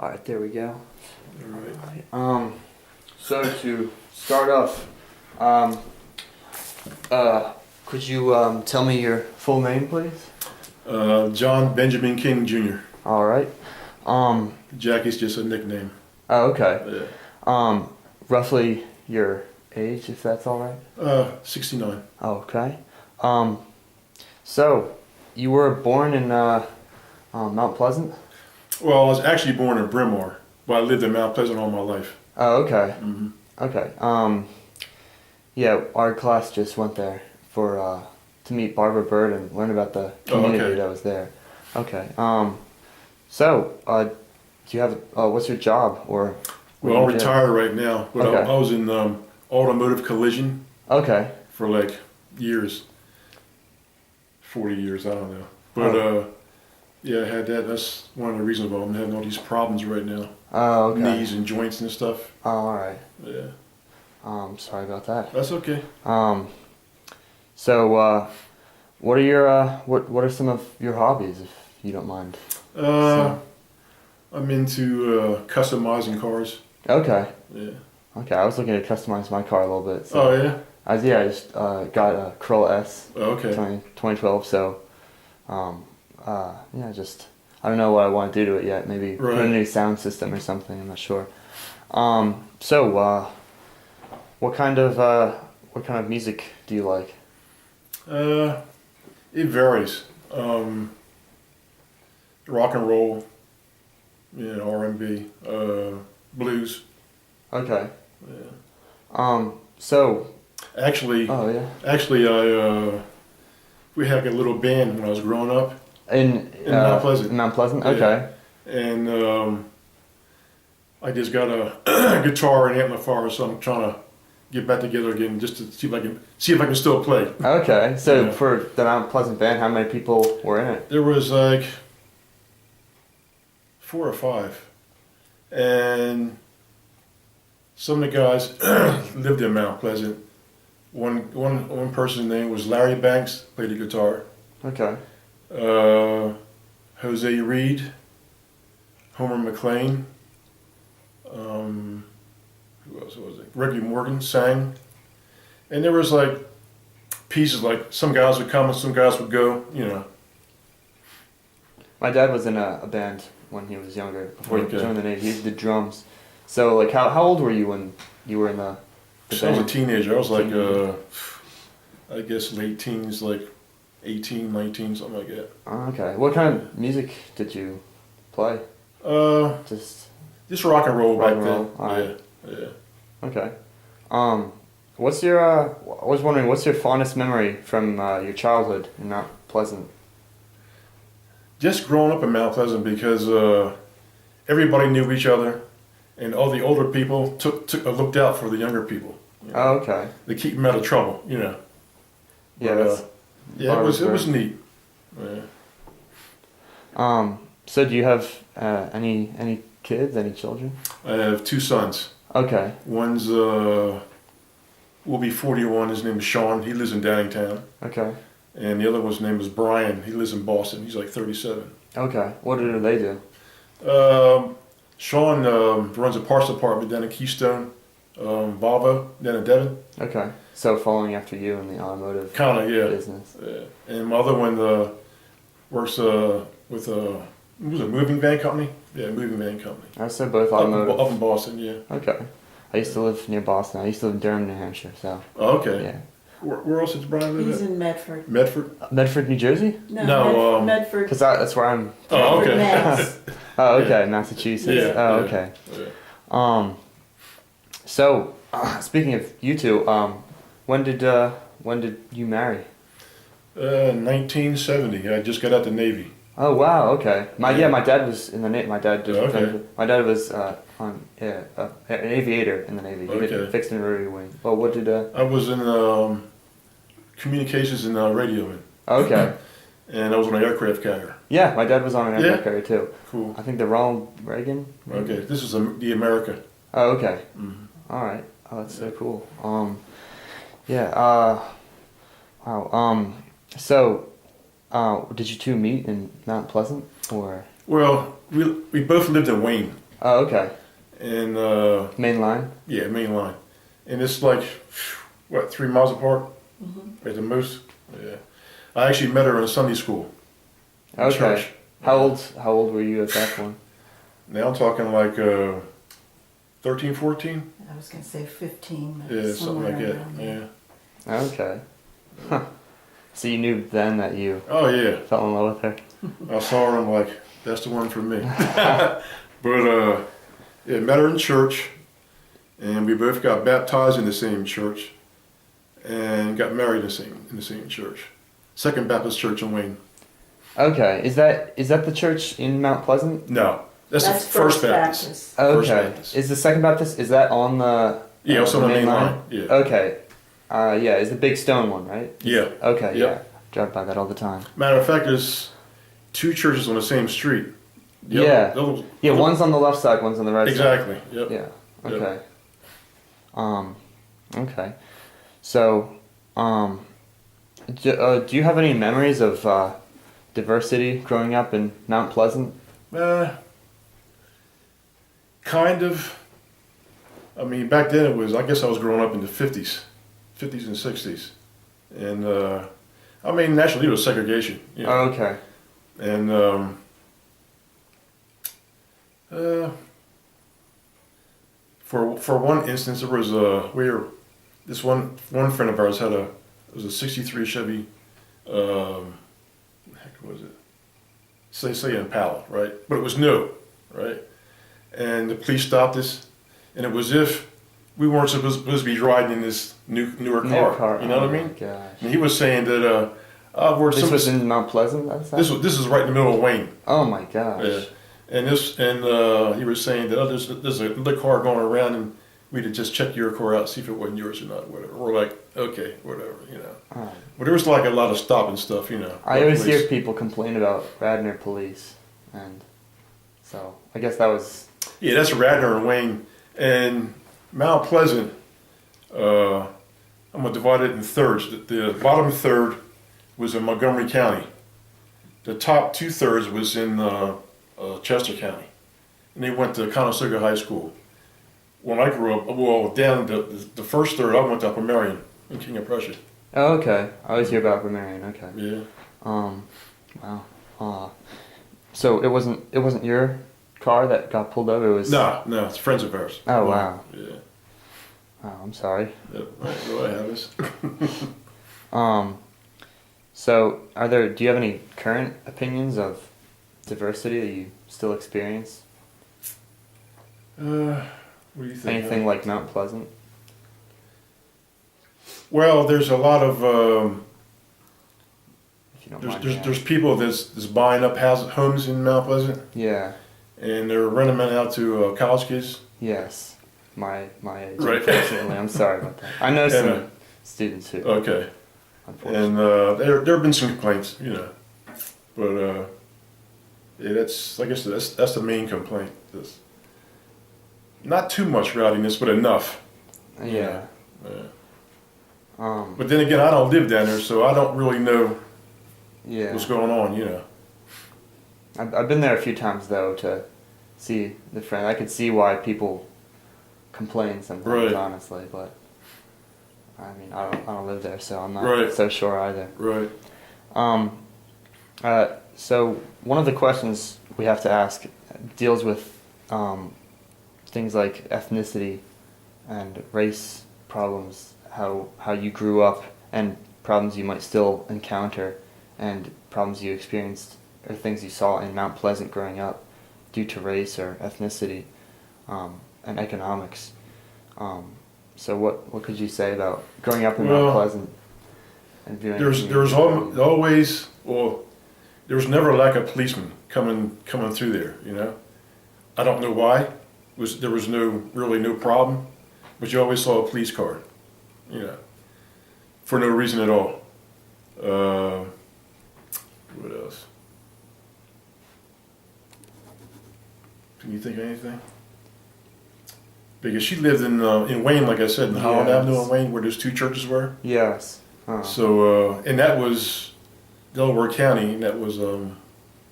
All right, there we go. All right. So to start off, could you tell me your full name, please? John Benjamin King Jr. All right. Jackie's just a nickname. Oh, okay. Yeah. Roughly your age, if that's all right. 69. Oh, okay. So you were born in Mount Pleasant? Well, I was actually born in Bryn Mawr, but I lived in Mount Pleasant all my life. Oh, okay. Mm-hmm. Okay. Yeah, our class just went there for to meet Barbara Bird and learn about the community that was there. Okay. So, do you have what's your job or? Well, I'm retired right now, but Okay. I was in automotive collision. Okay. For like years, 40 years, I don't know. But yeah, I had that. That's one of the reasons why I'm having all these problems right now. Oh, okay. Knees and joints and stuff. Oh, all right. Yeah. Sorry about that. That's okay. So, what are your what are some of your hobbies, if you don't mind? I'm into customizing cars. Okay. Yeah. Okay, I was looking to customize my car a little bit. So. Oh yeah. I just got a Corolla S. Oh, okay. 2012. So, yeah, just I don't know what I want to do to it yet. Maybe put a new sound system or something. I'm not sure. So, what kind of music do you like? It varies. Rock and roll, R&B, blues. Okay. Yeah. So. Actually. Oh yeah. Actually, we had a little band when I was growing up. In Mount Pleasant. In Mount Pleasant. Okay. Yeah. And I just got a guitar and amplifier, so I'm trying to get back together again just to see if I can still play. Okay. So for the Mount Pleasant band, how many people were in it? There was like 4 or 5, and some of the guys lived in Mount Pleasant. One person's name was Larry Banks, played the guitar. Okay. Jose Reed, Homer McLean. Who else was it? Reggie Morgan sang. And there was like pieces, like some guys would come and some guys would go, My dad was in a band when he was younger, before he joined the Navy. He did drums. So, like, how old were you when you were in the band? I was a teenager. I was like, I guess late teens, like 18, 19, something like that. Okay. What kind of music did you play? Just rock and roll back then. All right. Yeah. Okay. What's your? I was wondering, what's your fondest memory from your childhood in Mount Pleasant? Just growing up in Mount Pleasant because everybody knew each other, and all the older people looked out for the younger people. Oh, okay. To keep them out of trouble, Yeah. But, it was neat. Yeah. So do you have any kids, any children? I have 2 sons. Okay. One's will be 41. His name is Sean. He lives in Downingtown. Okay. And the other one's name is Brian. He lives in Boston. He's like 37. Okay. What do they do? Sean runs a parts department down in Keystone, Volvo, down in Devon. Okay. So following after you in the automotive business. Yeah. And my other one works with a moving van company. Yeah, moving van company. I said both automotive. Up in Boston, yeah. Okay. I used to live near Boston. I used to live in Durham, New Hampshire. So. Oh, okay. Yeah. Where else does Brian live? He's in Medford. Medford? Medford, New Jersey? No, Medford. Because that's where I'm. Oh, okay. Mass. Oh, okay, Massachusetts. Yeah, oh, okay. Yeah. So, speaking of you two, when did you marry? 1970. I just got out the Navy. Oh wow, okay. My dad was in the Navy. My dad did. Okay. My dad was an aviator in the Navy. He did fixed and rotary wing. Well, what did? I was in communications and radio. Okay. And I was on an aircraft carrier. Yeah, my dad was on an aircraft carrier too. Cool. I think the Ronald Reagan. Maybe? Okay, this is the America. Oh, okay. Mm-hmm. All right. Oh, that's so cool. Yeah. Wow. So, did you two meet in Mount Pleasant, or? Well, we both lived in Wayne. Oh, okay. And Main line? yeah, main line. And it's like, what, 3 miles apart at the most? Yeah. I actually met her in Sunday school. In Okay. church. How old were you at that point? Now I'm talking like 13, 14? I was going to say 15. But Yeah, something like that. around there. Yeah. Okay. Huh. So you knew then that you Oh yeah. fell in love with her? I saw her and I'm like, that's the one for me. But yeah, met her in church, and we both got baptized in the same church, and got married in the same church. Second Baptist Church in Wayne. Okay. Is that the church in Mount Pleasant? No, that's the First Baptist. Okay. First Baptist. Is the Second Baptist, is that on the Yeah, it's on the main line. Yeah. Okay. Yeah, it's the big stone one, right? Yeah. Okay, Yep. yeah. Drive by that all the time. Matter of fact, there's 2 churches on the same street. Yeah. One's on the left side, one's on the right Exactly. side. Yep. Yeah. Okay. Okay. So, do you have any memories of diversity growing up in Mount Pleasant? Kind of. I mean, back then it was, I guess I was growing up in the 50s and 60s. And, I mean, naturally it was segregation. You know? Oh, okay. And, for one instance, there was this one friend of ours had it was a 63 Chevy, what the heck was it? Say Impala, right? But it was new, right? And the police stopped us, and it was if we weren't supposed to be riding in this newer car. You know what I mean? Gosh. And he was saying that This was in Mount Pleasant. this is right in the middle of Wayne. Oh my gosh. Yeah. And he was saying that there's another car going around, and we'd have just checked your car out, see if it wasn't yours or not, whatever. We're like, okay, whatever, you know. Oh. But there was like a lot of stopping stuff, you know. I always police. hear people complain about Radnor police, and so I guess that was. Yeah, that's Radnor and Wayne. And Mount Pleasant, I'm going to divide it in thirds. The bottom third was in Montgomery County. The top 2/3 was in Chester County. And they went to Conestoga High School. When I grew up, well, down the first third, I went to Upper Marion in King of Prussia. Oh, okay. I always hear about Marion. Okay. Yeah. Wow. So it wasn't your car that got pulled over. It was. No, it's friends of ours. Oh wow. Yeah. Oh, I'm sorry. Yep. Right. Go ahead. So do you have any current opinions of diversity that you still experience? What do you think? Anything like Mount Pleasant? Well, there's a lot of If you don't mind. there's people that's buying up homes in Mount Pleasant, Yeah. and they're renting them out to college kids. Yes. My age. Right. Unfortunately, I'm sorry about that. I know some students who. Okay. Unfortunately. And there have been some complaints, you know, but yeah, I guess that's the main complaint. Not too much rowdiness, but enough. Yeah. But then again, I don't live down there, so I don't really know Yeah. what's going on, you know. I've been there a few times though to see the friend. I could see why people complain sometimes, Right. honestly, but I mean, I don't live there, so I'm not Right. so sure either. Right. So one of the questions we have to ask deals with things like ethnicity and race problems, how you grew up, and problems you might still encounter, and problems you experienced or things you saw in Mount Pleasant growing up due to race or ethnicity and economics. So what could you say about growing up in Mount Pleasant and viewing? There's always, well, there was never a lack of policemen coming through there, you know. I don't know why. There was really no problem, but you always saw a police car, you know, for no reason at all. What else? Can you think of anything? Because she lived in Wayne, like I said, in Holland Avenue in Wayne, where those 2 churches were. Yes. So, and that was Delaware County, and that was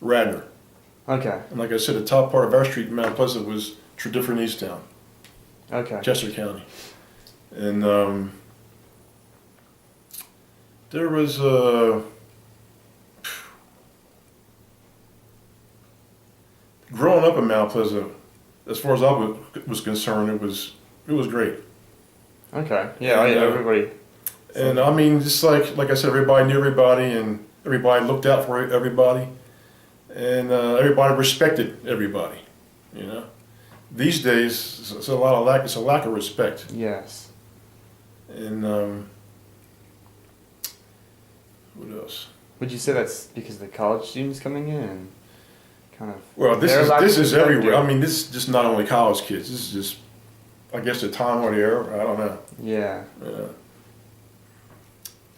Radnor. Okay. And like I said, the top part of our street in Mount Pleasant was Tredyffrin Easttown, Okay. Chester County. And there was growing up in Mount Pleasant, as far as I was concerned, it was great. Okay. Yeah. And, Everybody. And I mean, just like I said, everybody knew everybody, and everybody looked out for everybody, and everybody respected everybody. You know, these days it's a lack of respect. Yes. And what else? Would you say that's because of the college students coming in and kind of? Well, this is respect everywhere. or- I mean, this is just not only college kids. This is just, I guess, the time or the era. I don't know. Yeah.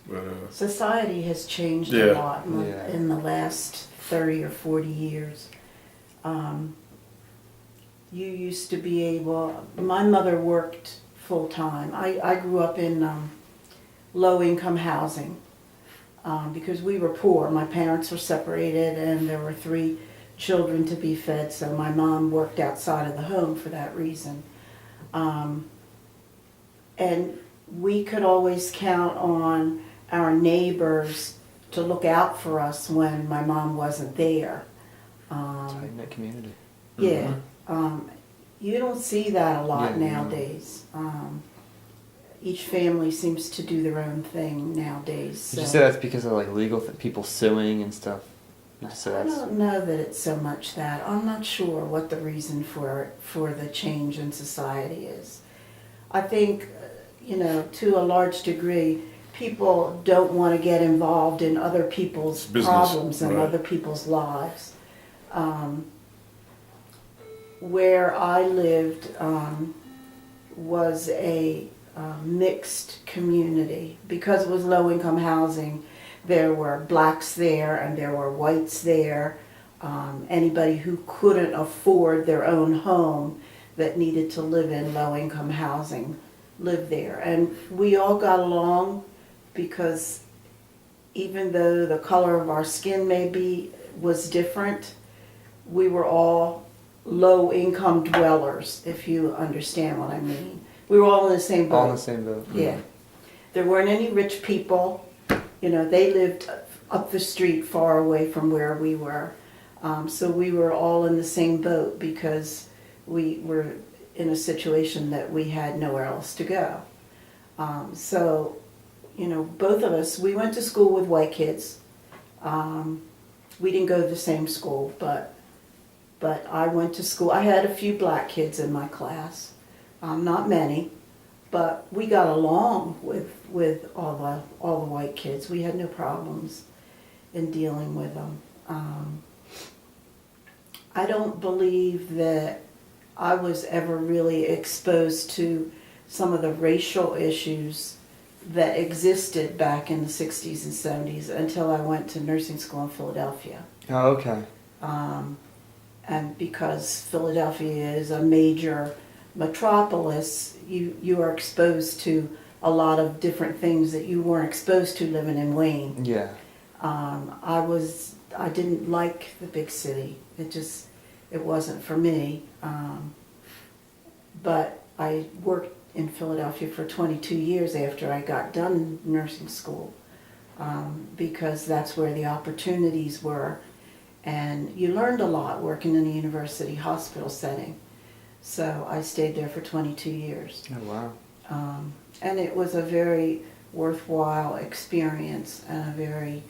But Society has changed Yeah. a lot in the last 30 or 40 years. You used to be able, my mother worked full time. I grew up in low income housing because we were poor. My parents were separated and there were 3 children to be fed, so my mom worked outside of the home for that reason. And we could always count on our neighbors to look out for us when my mom wasn't there. Tight-knit community. Yeah. You don't see that a lot Yeah, nowadays. Each family seems to do their own thing nowadays. Would you so- say that's because of like legal people suing and stuff? Would you say I that's don't know that it's so much that. I'm not sure what the reason for the change in society is. I think, to a large degree, people don't want to get involved in other people's Business, problems and right. other people's lives. Where I lived was a mixed community. Because it was low-income housing, there were blacks there and there were whites there. Anybody who couldn't afford their own home that needed to live in low-income housing lived there. And we all got along because even though the color of our skin was different, we were all low-income dwellers, if you understand what I mean. We were all in the same boat. all in the same boat? Yeah. There weren't any rich people. They lived up the street far away from where we were. So we were all in the same boat because we were in a situation that we had nowhere else to go. So, both of us, we went to school with white kids. We didn't go to the same school, but I went to school. I had a few black kids in my class, not many, but we got along with all the white kids. We had no problems in dealing with them. I don't believe that I was ever really exposed to some of the racial issues that existed back in the 60s and 70s until I went to nursing school in Philadelphia. Oh, okay. And because Philadelphia is a major metropolis, you are exposed to a lot of different things that you weren't exposed to living in Wayne. Yeah. I didn't like the big city. It wasn't for me. But I worked in Philadelphia for 22 years after I got done nursing school, because that's where the opportunities were. And you learned a lot working in a university hospital setting. So I stayed there for 22 years. Oh, wow. And it was a very worthwhile experience and a very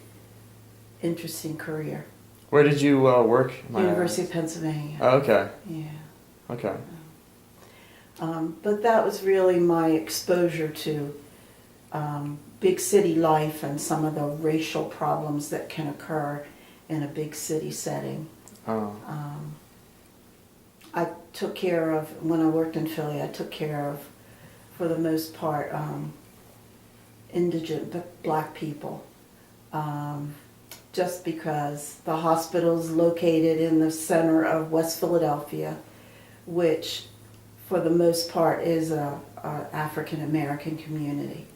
interesting career. Where did you work? University of Pennsylvania. Oh, okay. Yeah. Okay. But that was really my exposure to big city life and some of the racial problems that can occur in a big city setting. Oh. I took care of, when I worked in Philly, I took care of, for the most part, indigent black people. Just because the hospital's located in the center of West Philadelphia, which for the most part is a African American community.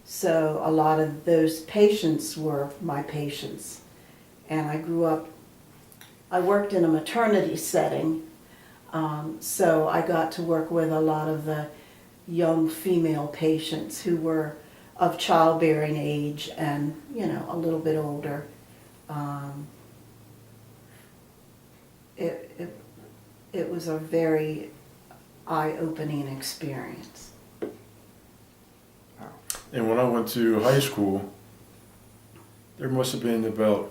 So a lot of those patients were my patients. And I grew up I worked in a maternity setting, so I got to work with a lot of the young female patients who were of childbearing age and, you know, a little bit older. It, it, it was a very eye-opening experience. And when I went to high school, there must have been about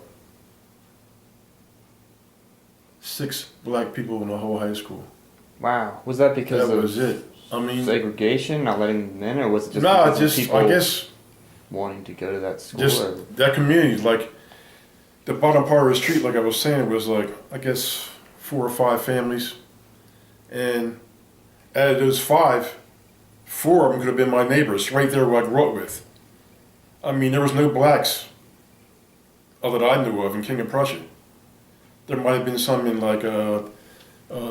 6 black people in the whole high school. Wow. Was that because That of was it. I mean, segregation, not letting them in, or was it just no, because of just people I guess wanting to go to that school? just or? that community, like the bottom part of the street, like I was saying, was like I guess 4 or 5 families, and out of those 5, 4 of them could have been my neighbors right there who I grew up with. I mean, there was no blacks that I knew of in King of Prussia. There might have been some in like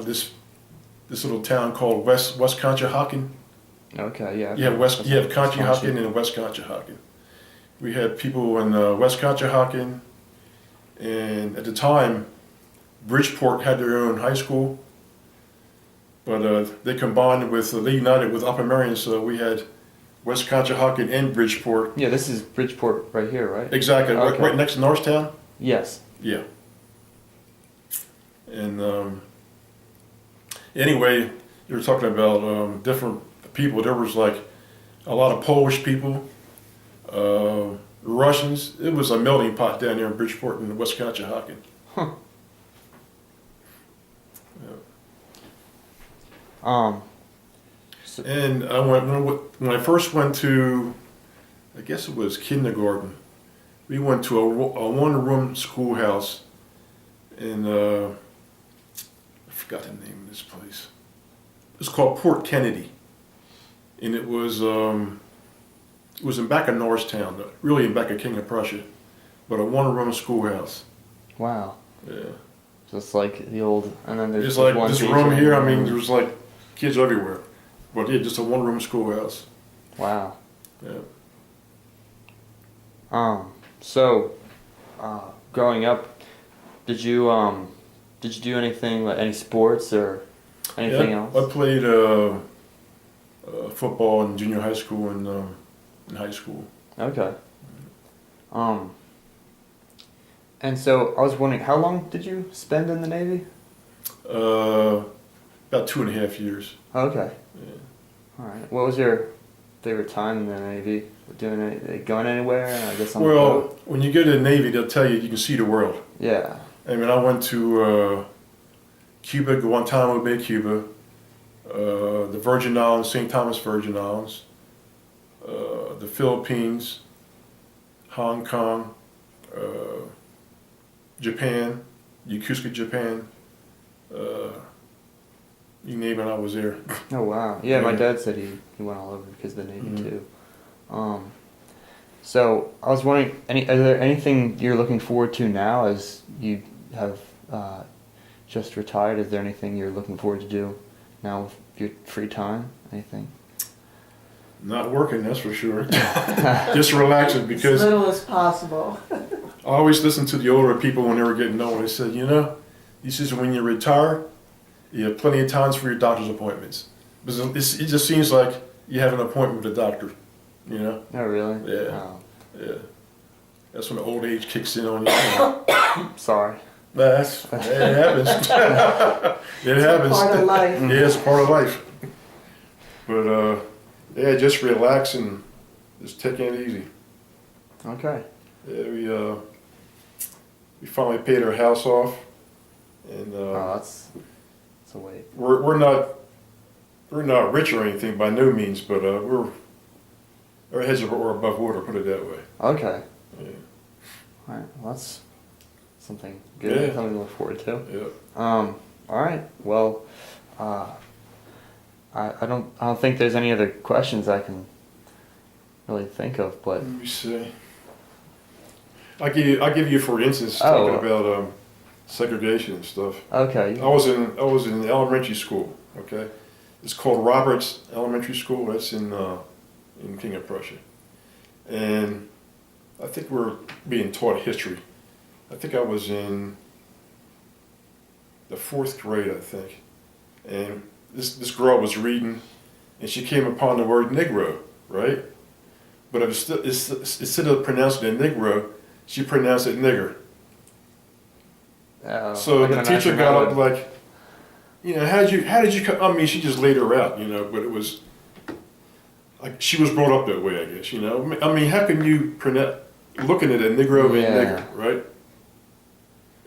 this little town called West Conshohocken. Okay, yeah. You have Conshohocken Wisconsin. and West Conshohocken. We had people in West Conshohocken, and at the time, Bridgeport had their own high school, but they combined with, they united with Upper Merion, so we had West Conshohocken and Bridgeport. Yeah, this is Bridgeport right here, right? Exactly, Okay. right next to Norristown. Yes. Yeah. And anyway, you were talking about different people. There was like a lot of Polish people, Russians. It was a melting pot down there in Bridgeport and West Conshohocken. Huh. Yeah. So, And I when I first went to, I guess it was kindergarten. We went to a one-room schoolhouse in I forgot the name of this place. It's called Port Kennedy, and it was in back of Norristown, really in back of King of Prussia, but a one-room schoolhouse. wow. Yeah, Just like the old, and then there's just just like one this teacher room in here. the I mean, room. there was like kids everywhere, but yeah, just a one-room schoolhouse. Wow. Yeah. So, growing up, did you do anything like any sports or anything Yeah, else? I played football in junior high school and in high school. Okay. And so I was wondering, how long did you spend in the Navy? About 2.5 years. Okay. Yeah. All right. What was your favorite time in the Navy? Going anywhere? I guess on the Well, boat? when you go to the Navy, they'll tell you can see the world. Yeah. I mean, I went to Cuba, Guantanamo Bay, Cuba, the Virgin Islands, St. Thomas Virgin Islands, the Philippines, Hong Kong, Japan, Yokosuka, Japan. You name it, I was there. Oh wow. Yeah, my Yeah. dad said he went all over because of the Navy Mhm. too. So I was wondering, are there anything you're looking forward to now as you have just retired? Is there anything you're looking forward to do now with your free time? Anything? Not working, that's for sure. Just relaxing, As because little as possible. I always listened to the older people when they were getting old. They said, he says when you retire, you have plenty of times for your doctor's appointments. Because it just seems like you have an appointment with a doctor, Oh really? Yeah. Oh, Yeah. That's when the old age kicks in on you. sorry. It happens. It happens. Part of life. Yeah, it's part of life. But yeah, just relax and just take it easy. Okay. Yeah, we finally paid our house off, and Oh, that's a wait. we're not rich or anything by no means, but our heads are above water, put it that way. Okay. Yeah. All right. Well, that's something good. Yeah. Something to look forward to. Yeah. All right. Well, I don't think there's any other questions I can really think of, but Let me see. I'll give you for instance Oh. talking about segregation and stuff. okay. I was in elementary school. Okay, it's called Roberts Elementary School. That's in King of Prussia, and I think we're being taught history. I think I was in the 4th grade, I think. And this girl was reading, and she came upon the word Negro, right? But instead of pronouncing it Negro, she pronounced it nigger. So I can the teacher imagine got that up would- like, how did you come? I mean, she just laid her out, but it was like she was brought up that way, I guess, I mean, how can you pronounce, looking at a Negro and Yeah. nigger, right?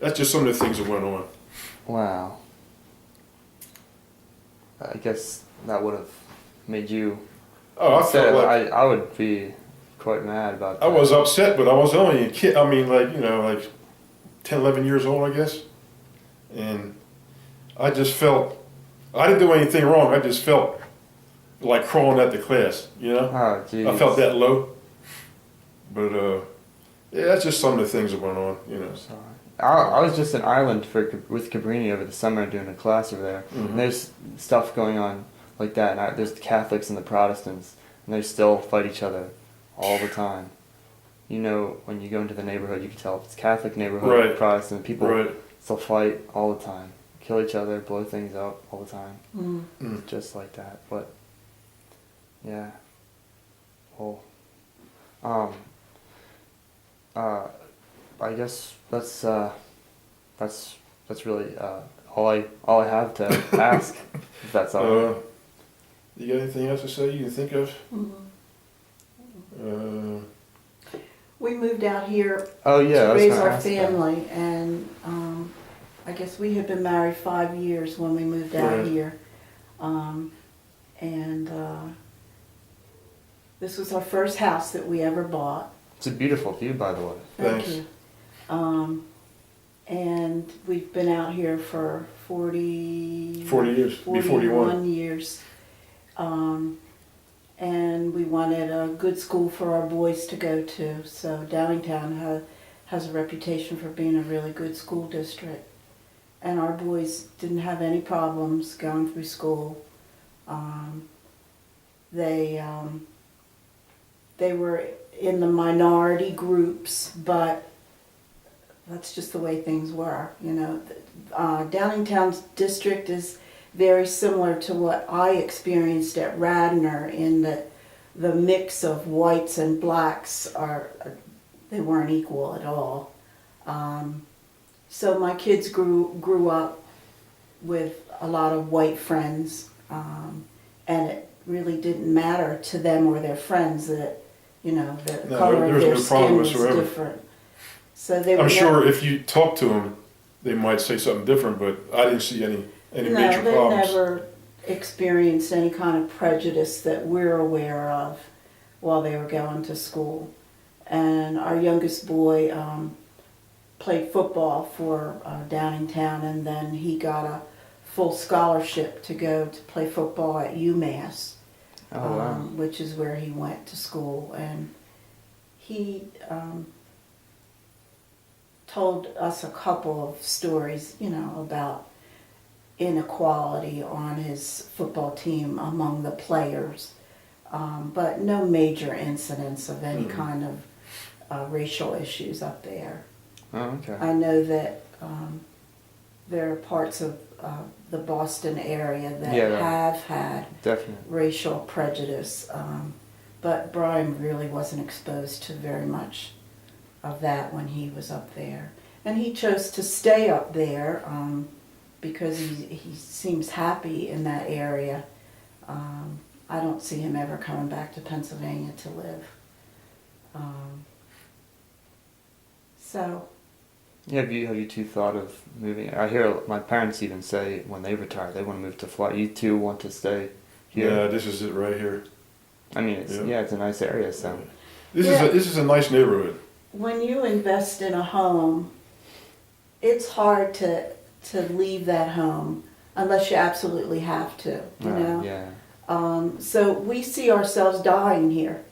That's just some of the things that went on. Wow. I guess that would have made you. Oh, I upset. felt like I would be quite mad about that. I was upset, but I was only a kid. I mean, like 10, 11 years old, I guess. And I just felt, I didn't do anything wrong. I just felt like crawling out the class, Oh, geez. I felt that low. But, yeah, that's just some of the things that went on, Sorry. I was just in Ireland with Cabrini over the summer doing a class over there. Mhm. And there's stuff going on like that. And there's the Catholics and the Protestants, and they still fight each other all the time. When you go into the neighborhood, you can tell if it's Catholic neighborhood or Right. Protestant. People Right. still fight all the time, kill each other, blow things up all the time, Mm. just like that. But yeah, well, I guess that's really all I have to ask. If that's all right. You got anything else to say you can think of? We moved out here Oh yeah, I to was raise gonna our ask that. family, and I guess we had been married 5 years when we moved out Right. here. And this was our first house that we ever bought. It's a beautiful view, by the way. Thank Thanks. you. And we've been out here for 40 years. Be 41. 41 years. And we wanted a good school for our boys to go to. So Downingtown has a reputation for being a really good school district. And our boys didn't have any problems going through school. They were in the minority groups, but that's just the way things were. Downingtown's district is very similar to what I experienced at Radnor, in that the mix of whites and blacks they weren't equal at all. So my kids grew up with a lot of white friends, and it really didn't matter to them or their friends that the No, color there of was their no skin problem was whatsoever. different. So they were I'm sure if you talk to them, they might say something different, but I didn't see any major they problems. never experienced any kind of prejudice that we're aware of while they were going to school. And our youngest boy played football for Downingtown, and then he got a full scholarship to go to play football at UMass, Oh wow. which is where he went to school. And he told us a couple of stories, about inequality on his football team among the players, but no major incidents of any kind of racial issues up there. Oh okay. I know that there are parts of the Boston area that Yeah. have had Definitely. racial prejudice, but Brian really wasn't exposed to very much of that when he was up there. And he chose to stay up there because he seems happy in that area. I don't see him ever coming back to Pennsylvania to live. So Yeah, have you two thought of moving? I hear my parents even say when they retire they want to move to Florida. You two want to stay here? Yeah, this is it right here. I mean, it's a nice area, so. This is a nice neighborhood. when you invest in a home, it's hard to leave that home unless you absolutely have to, you know? Yeah. So we see ourselves dying here.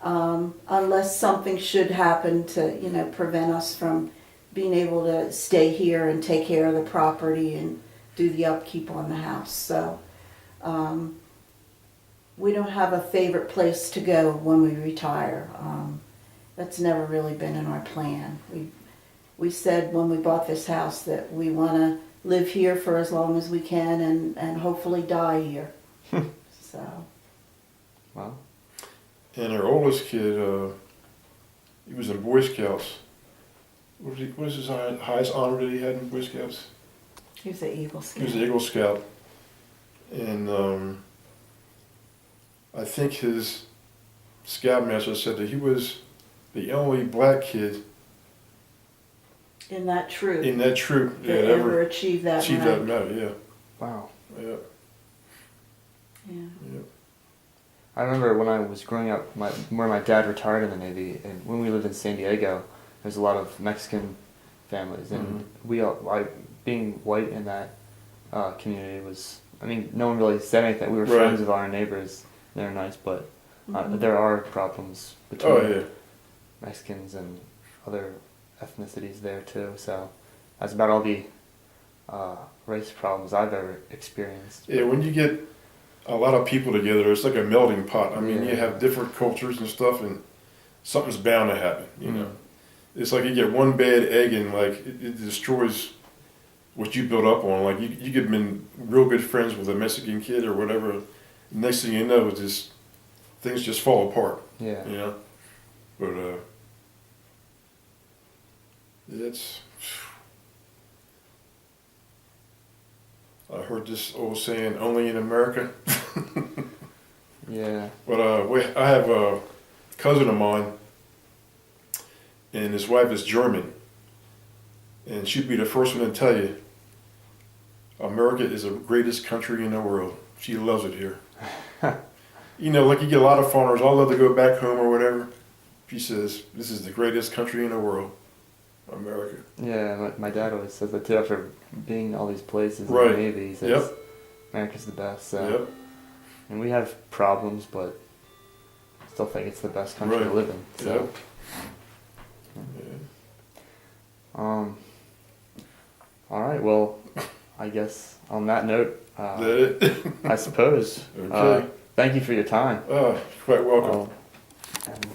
Unless something should happen to, prevent us from being able to stay here and take care of the property and do the upkeep on the house. So we don't have a favorite place to go when we retire. That's never really been in our plan. We said when we bought this house that we want to live here for as long as we can and hopefully die here. So, Wow. And our oldest kid, he was in Boy Scouts. What was his highest honor that he had in Boy Scouts? he was an Eagle He Scout. was an Eagle Scout. And I think his scoutmaster said that he was the only black kid In that troop. in that troop that ever achieved that achieved rank. that medal. Yeah, Wow. yeah, Yeah. yeah. I remember when I was growing up, where my dad retired in the Navy, and when we lived in San Diego, there's a lot of Mexican families, and being white in that community was, I mean, no one really said anything. We were Right. friends with our neighbors. They were nice, but there are problems between Oh yeah. Mexicans and other ethnicities there too. So that's about all the race problems I've ever experienced. Yeah, when you get a lot of people together, it's like a melting pot. I mean, Yeah. you have different cultures and stuff, and something's bound to happen. You know, it's like you get one bad egg, and like it destroys what you built up on. Like you could have been real good friends with a Mexican kid or whatever. Next thing you know, it's just things just fall apart. Yeah. You know, but it's. I heard this old saying, "Only in America." Yeah. But I have a cousin of mine, and his wife is German, and she'd be the first one to tell you, America is the greatest country in the world. She loves it here. You know, like you get a lot of foreigners, all love to go back home or whatever. She says, this is the greatest country in the world, America. Yeah, my dad always says that too. After being in all these places in Right. the Navy, he says Yep. America's the best. So. Yep. And we have problems, but still think it's the best country to Right. live in. So. Yep. Yeah. All right. Well, I guess on that note, That it? I suppose. Okay. Thank you for your time. Quite welcome. And